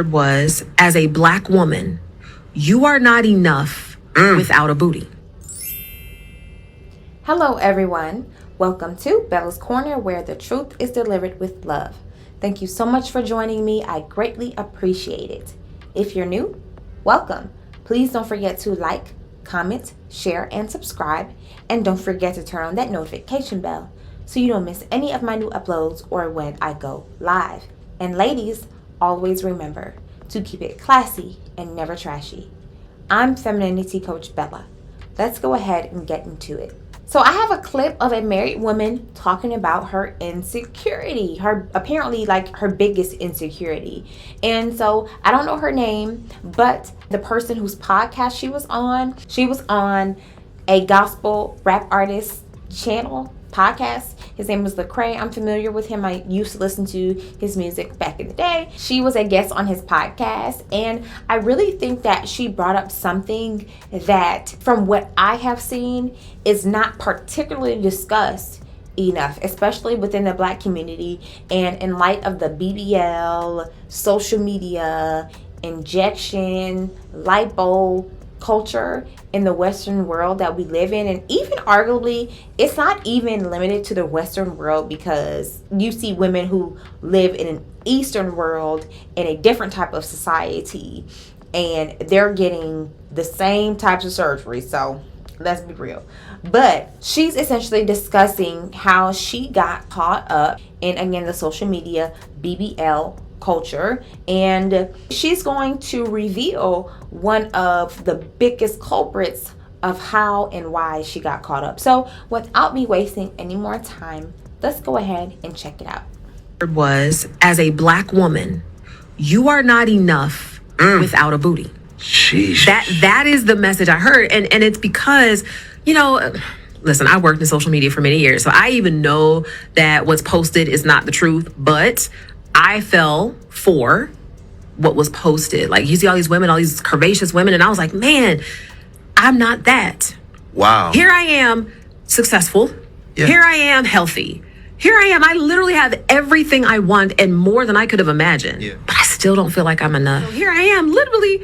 Was, as a black woman, you are not enough without a booty. Hello everyone, welcome to Bella's Corner, where the truth is delivered with love. Thank you so much for joining me. I greatly appreciate it. If you're new, welcome. Please don't forget to like, comment, share, and subscribe. And don't forget to turn on that notification bell so you don't miss any of my new uploads or when I go live. And ladies, always remember to keep it classy and never trashy. I'm Femininity Coach Bella. Let's go ahead and get into it. So I have a clip of a married woman talking about her insecurity, her biggest insecurity. And so I don't know her name, but the person whose podcast she was on a gospel rap artist channel podcast. His name was Lecrae. I'm familiar with him. I used to listen to his music back in the day. She was a guest on his podcast, and I really think that she brought up something that, from what I have seen, is not particularly discussed enough, especially within the black community, and in light of the BBL, social media, injection, lipo culture in the Western world that we live in. And even arguably, it's not even limited to the Western world, because you see women who live in an Eastern world in a different type of society, and they're getting the same types of surgery. So let's be real. But she's essentially discussing how she got caught up in, again, the social media BBL culture, and she's going to reveal one of the biggest culprits of how and why she got caught up. So without me wasting any more time, let's go ahead and check it out. Was, as a black woman, you are not enough without a booty. Sheesh. That is the message I heard, and it's because, listen, I worked in social media for many years, so I even know that what's posted is not the truth, but I fell for what was posted. Like, you see all these women, all these curvaceous women, and I was like, man, I'm not that. Wow. Here I am, successful. Yeah. Here I am, healthy. Here I am. I literally have everything I want and more than I could have imagined. Yeah. But I still don't feel like I'm enough. So here I am, literally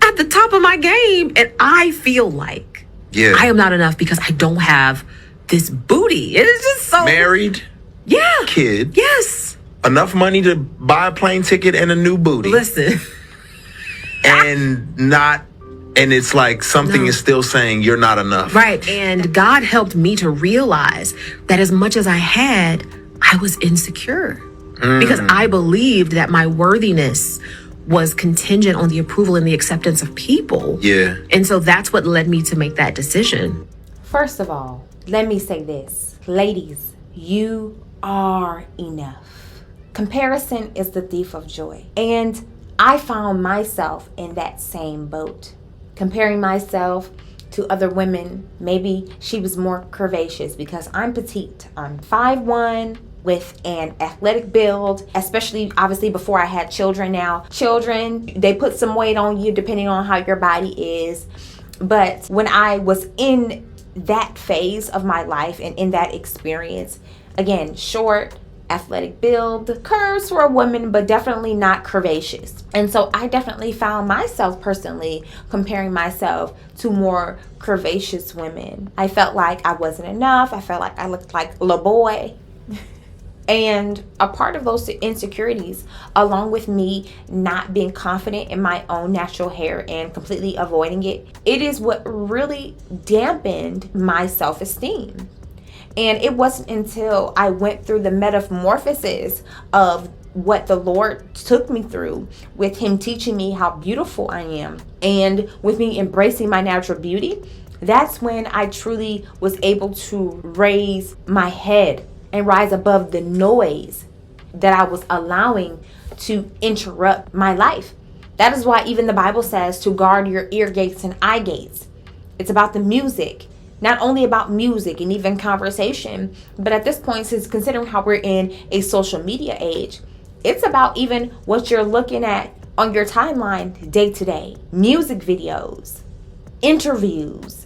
at the top of my game, and I feel like I am not enough because I don't have this booty. It is just so... Married? Yeah. Kid? Yes. Enough money to buy a plane ticket and a new booty. Listen. And it's like something is still saying you're not enough. Right. And God helped me to realize that as much as I had, I was insecure. Because I believed that my worthiness was contingent on the approval and the acceptance of people. Yeah. And so that's what led me to make that decision. First of all, let me say this. Ladies, you are enough. Comparison is the thief of joy. And I found myself in that same boat, comparing myself to other women. Maybe she was more curvaceous because I'm petite. I'm 5'1", with an athletic build, especially obviously before I had children. Now, children, they put some weight on you depending on how your body is. But when I was in that phase of my life and in that experience, again, short, athletic build, curves for a woman, but definitely not curvaceous. And so I definitely found myself personally comparing myself to more curvaceous women. I felt like I wasn't enough. I felt like I looked like a boy. And a part of those insecurities, along with me not being confident in my own natural hair and completely avoiding it, it is what really dampened my self-esteem. And it wasn't until I went through the metamorphosis of what the Lord took me through, with him teaching me how beautiful I am and with me embracing my natural beauty, that's when I truly was able to raise my head and rise above the noise that I was allowing to interrupt my life. That is why even the Bible says to guard your ear gates and eye gates. It's about the music. Not only about music and even conversation, but at this point, since considering how we're in a social media age, it's about even what you're looking at on your timeline day to day. Music videos, interviews,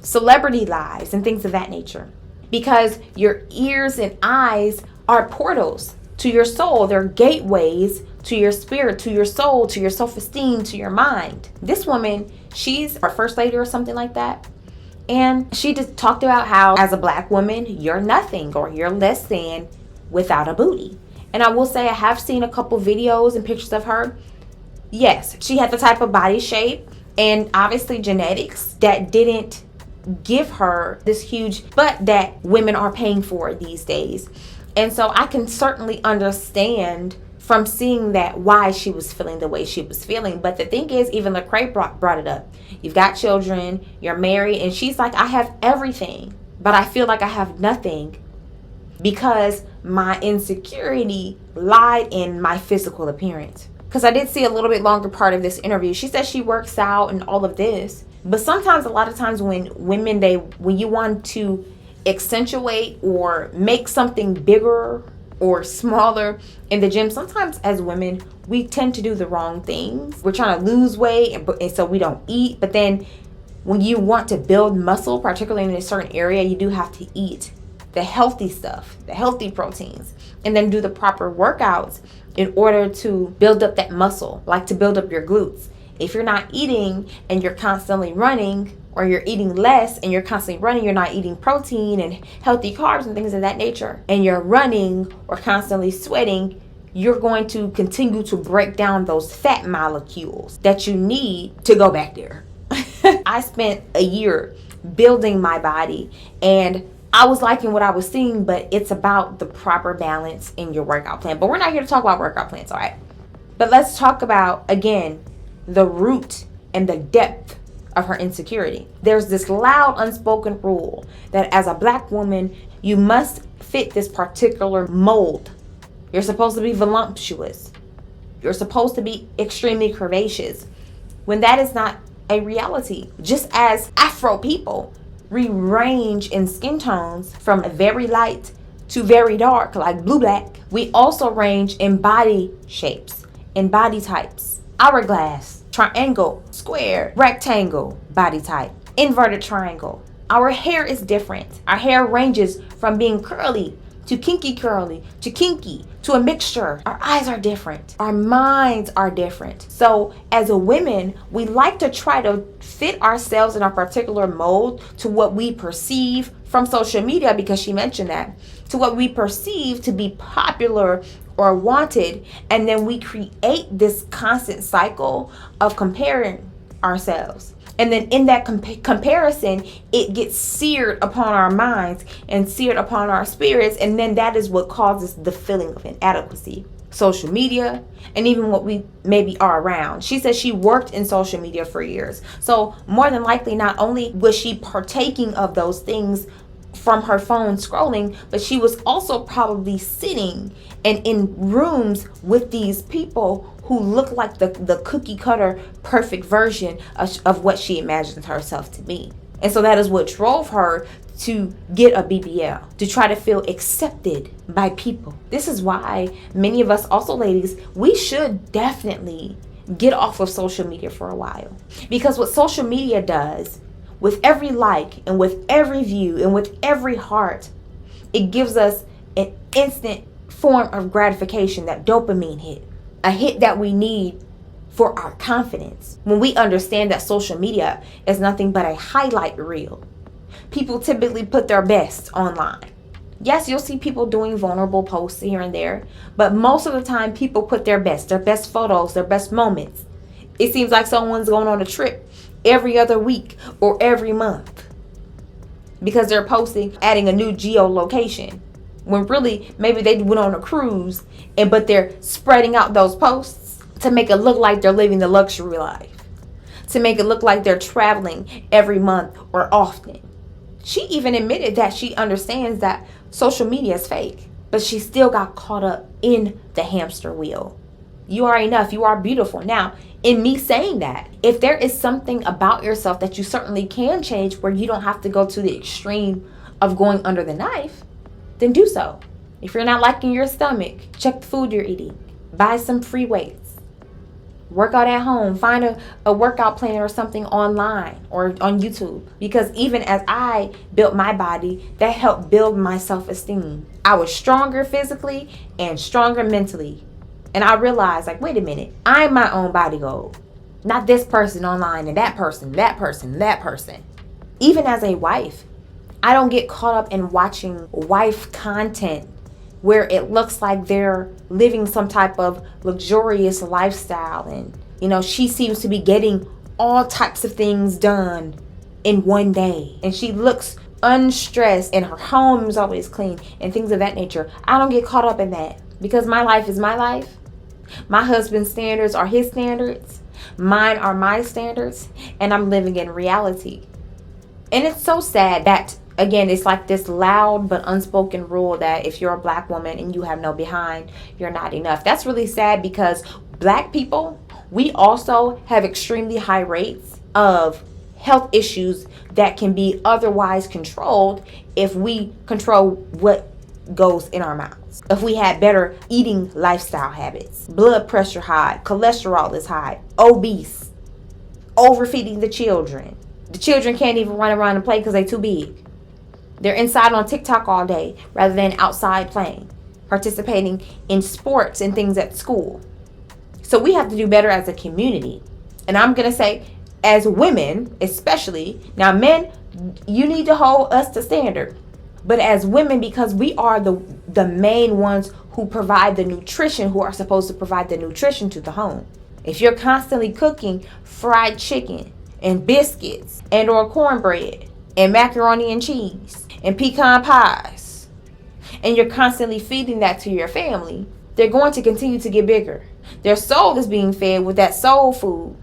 celebrity lives, and things of that nature. Because your ears and eyes are portals to your soul. They're gateways to your spirit, to your soul, to your self-esteem, to your mind. This woman, she's our first lady or something like that. And she just talked about how as a black woman, you're nothing or you're less than without a booty. And I will say I have seen a couple videos and pictures of her. Yes, she had the type of body shape and obviously genetics that didn't give her this huge butt that women are paying for these days. And so I can certainly understand from seeing that why she was feeling the way she was feeling. But the thing is, even Lecrae brought it up. You've got children, you're married, and she's like, I have everything, but I feel like I have nothing because my insecurity lied in my physical appearance. Because I did see a little bit longer part of this interview. She says she works out and all of this. But sometimes, a lot of times when women, when you want to accentuate or make something bigger or smaller in the gym, sometimes as women we tend to do the wrong things. We're trying to lose weight and so we don't eat. But then when you want to build muscle, particularly in a certain area, you do have to eat the healthy stuff, the healthy proteins, and then do the proper workouts in order to build up that muscle, like to build up your glutes. If you're not eating and you're constantly running, or you're eating less and you're constantly running, you're not eating protein and healthy carbs and things of that nature, and you're running or constantly sweating, you're going to continue to break down those fat molecules that you need to go back there. I spent a year building my body and I was liking what I was seeing, but it's about the proper balance in your workout plan. But we're not here to talk about workout plans, all right? But let's talk about, again, the root and the depth of her insecurity. There's this loud unspoken rule that as a black woman, you must fit this particular mold. You're supposed to be voluptuous. You're supposed to be extremely curvaceous, when that is not a reality. Just as Afro people, we range in skin tones from very light to very dark, like blue-black. We also range in body shapes, in body types. Hourglass, triangle, square, rectangle, body type, inverted triangle. Our hair is different. Our hair ranges from being curly to kinky to a mixture. Our eyes are different. Our minds are different. So as a women, we like to try to fit ourselves in a particular mold to what we perceive from social media, because she mentioned that, to what we perceive to be popular or wanted, and then we create this constant cycle of comparing ourselves. And then in that comparison, it gets seared upon our minds and seared upon our spirits, and then that is what causes the feeling of inadequacy. Social media, and even what we maybe are around. She says she worked in social media for years. So more than likely, not only was she partaking of those things from her phone scrolling, but she was also probably sitting and in rooms with these people who look like the cookie cutter perfect version of what she imagined herself to be. And so that is what drove her to get a BBL, to try to feel accepted by people. This is why many of us also, ladies, we should definitely get off of social media for a while. Because what social media does, with every like and with every view and with every heart, it gives us an instant form of gratification, that dopamine hit, a hit that we need for our confidence. When we understand that social media is nothing but a highlight reel, people typically put their best online. Yes, you'll see people doing vulnerable posts here and there, but most of the time people put their best photos, their best moments. It seems like someone's going on a trip every other week or every month because they're posting, adding a new geolocation, when really maybe they went on a cruise, but they're spreading out those posts to make it look like they're living the luxury life, to make it look like they're traveling every month or often. She even admitted that she understands that social media is fake, but she still got caught up in the hamster wheel. You are enough. You are beautiful. Now, in me saying that, if there is something about yourself that you certainly can change, where you don't have to go to the extreme of going under the knife, then do so. If you're not liking your stomach, check the food you're eating. Buy some free weights. Work out at home. Find a workout plan or something online or on YouTube. Because even as I built my body, that helped build my self-esteem. I was stronger physically and stronger mentally And I realized, like, wait a minute, I'm my own bodyguard. Not this person online and that person, that person, that person. Even as a wife, I don't get caught up in watching wife content where it looks like they're living some type of luxurious lifestyle. And, she seems to be getting all types of things done in one day. And she looks unstressed and her home is always clean and things of that nature. I don't get caught up in that because my life is my life. My husband's standards are his standards. Mine are my standards. And I'm living in reality. And it's so sad that, again, it's like this loud but unspoken rule that if you're a black woman and you have no behind, you're not enough. That's really sad because black people, we also have extremely high rates of health issues that can be otherwise controlled if we control what goes in our mouths. If we had better eating lifestyle habits, blood pressure high, cholesterol is high, obese, overfeeding the children. The children can't even run around and play because they're too big. They're inside on TikTok all day rather than outside playing, participating in sports and things at school. So we have to do better as a community. And I'm going to say, as women, especially, now men, you need to hold us to standard. But as women, because we are the main ones who provide the nutrition, who are supposed to provide the nutrition to the home. If you're constantly cooking fried chicken and biscuits and or cornbread and macaroni and cheese and pecan pies, and you're constantly feeding that to your family, they're going to continue to get bigger. Their soul is being fed with that soul food,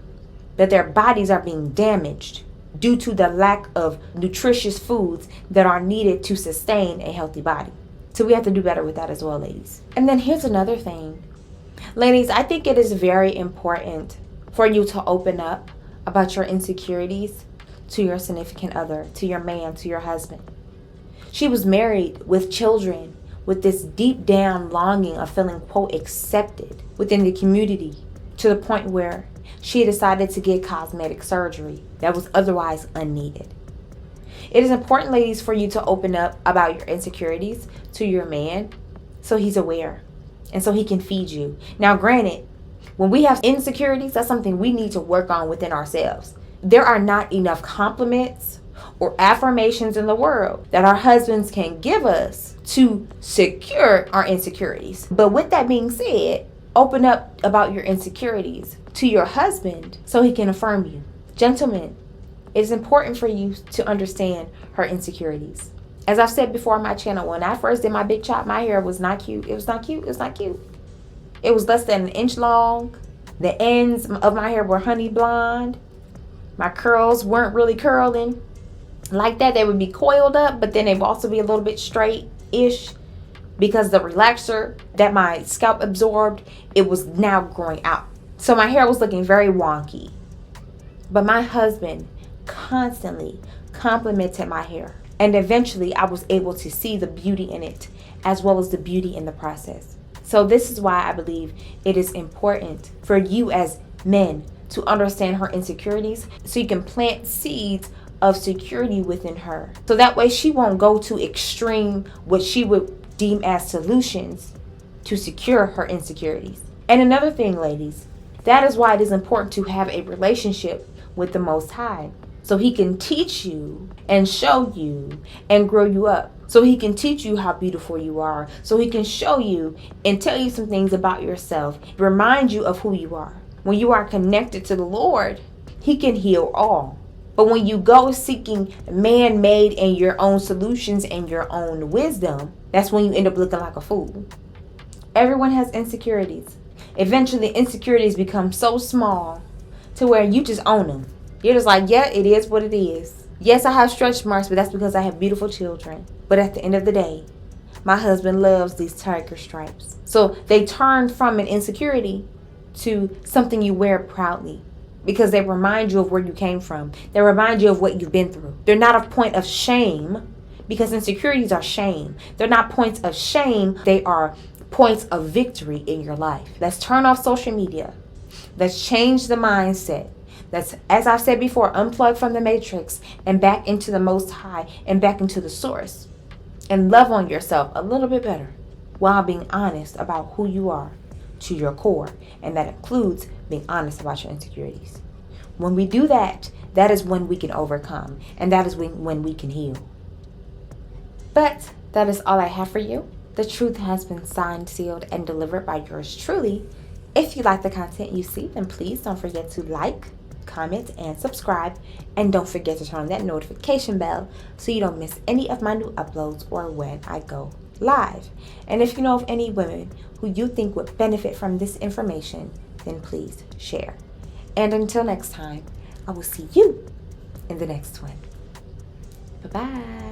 that their bodies are being damaged due to the lack of nutritious foods that are needed to sustain a healthy body. So we have to do better with that as well, ladies. And then here's another thing. Ladies, I think it is very important for you to open up about your insecurities to your significant other, to your man, to your husband. She was married with children with this deep down longing of feeling, quote, accepted within the community, to the point where she decided to get cosmetic surgery that was otherwise unneeded. It is important, ladies, for you to open up about your insecurities to your man so he's aware and so he can feed you. Now, granted, when we have insecurities, that's something we need to work on within ourselves. There are not enough compliments or affirmations in the world that our husbands can give us to secure our insecurities. But with that being said, open up about your insecurities to your husband so he can affirm you. Gentlemen, it is important for you to understand her insecurities. As I've said before on my channel, when I first did my big chop, my hair was not cute. It was not cute. It was not cute. It was less than an inch long. The ends of my hair were honey blonde. My curls weren't really curling like that. They would be coiled up, but then they would also be a little bit straight-ish because the relaxer that my scalp absorbed, it was now growing out. So my hair was looking very wonky. But my husband constantly complimented my hair. And eventually I was able to see the beauty in it as well as the beauty in the process. So this is why I believe it is important for you as men to understand her insecurities so you can plant seeds of security within her. So that way she won't go to extreme what she would deem as solutions to secure her insecurities. And another thing, ladies, that is why it is important to have a relationship with the Most High. So he can teach you and show you and grow you up. So he can teach you how beautiful you are. So he can show you and tell you some things about yourself. Remind you of who you are. When you are connected to the Lord, he can heal all. But when you go seeking man-made and your own solutions and your own wisdom, that's when you end up looking like a fool. Everyone has insecurities. Eventually, insecurities become so small to where you just own them. You're just like, yeah, it is what it is. Yes, I have stretch marks, but that's because I have beautiful children. But at the end of the day, my husband loves these tiger stripes. So they turn from an insecurity to something you wear proudly because they remind you of where you came from. They remind you of what you've been through. They're not a point of shame because insecurities are shame. They're not points of shame. They are points of victory in your life. Let's turn off social media. Let's change the mindset. That's, as I've said before, unplug from the matrix and back into the Most High and back into the source. And love on yourself a little bit better while being honest about who you are to your core, and that includes being honest about your insecurities. When we do that, that is when we can overcome, and that is when we can heal. But that is all I have for you. The truth has been signed, sealed, and delivered by yours truly. If you like the content you see, then please don't forget to like, comment, and subscribe. And don't forget to turn on that notification bell so you don't miss any of my new uploads or when I go live. And if you know of any women who you think would benefit from this information, then please share. And until next time, I will see you in the next one. Bye-bye.